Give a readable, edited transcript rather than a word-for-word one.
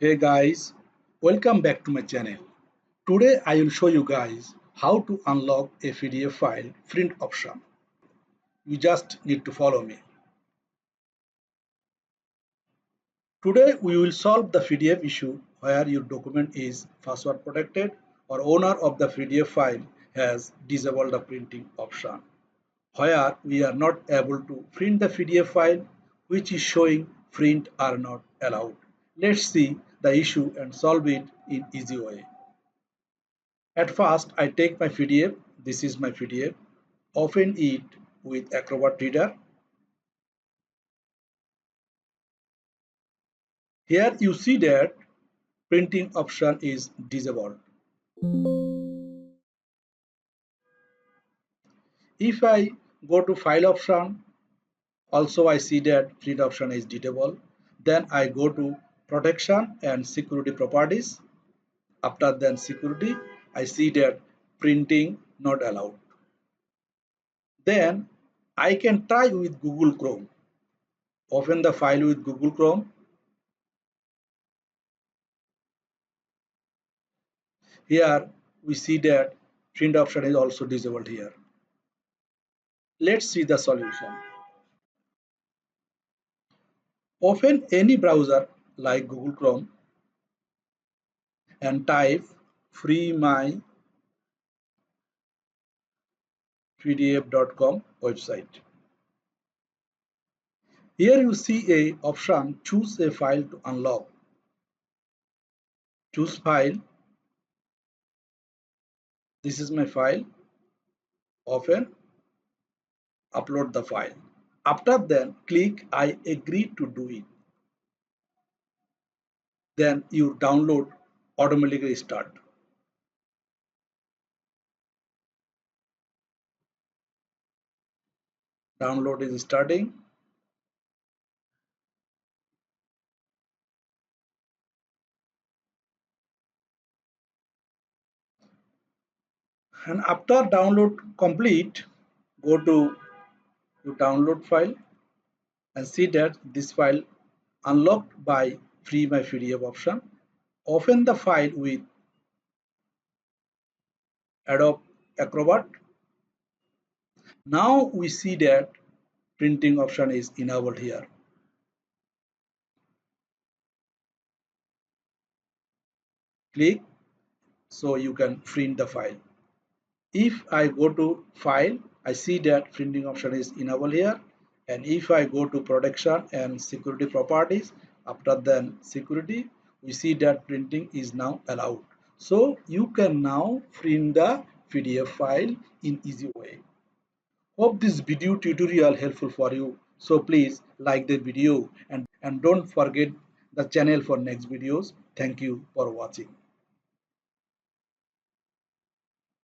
Hey guys, welcome back to my channel. Today I will show you guys how to unlock a PDF file print option. You just need to follow me. Today we will solve the PDF issue where your document is password protected or owner of the PDF file has disabled the printing option, where we are not able to print the PDF file which is showing print are not allowed. Let's see the issue and solve it in easy way. At first, I take my PDF. This is my PDF. Open it with Acrobat Reader. Here you see that printing option is disabled. If I go to File option, also I see that print option is disabled. Then I go to Protection and Security Properties. After then Security, I see that printing not allowed. Then I can try with Google Chrome. Open the file with Google Chrome. Here we see that print option is also disabled here. Let's see the solution. Open any browser like Google Chrome and type freemypdf.com website. Here you see a option choose a file to unlock. Choose file. This is my file. Open, upload the file. After then click I agree to do it. Then your download automatically start. Download is starting. And after download complete, go to your download file and see that this file unlocked by free my PDF option. Open the file with Adobe Acrobat. Now we see that printing option is enabled here. Click so you can print the file. If I go to file, I see that printing option is enabled here. And if I go to protection and security properties, after then security, we see that printing is now allowed. So you can now print the PDF file in easy way. Hope this video tutorial helpful for you. So please like the video and don't forget the channel for next videos. Thank you for watching.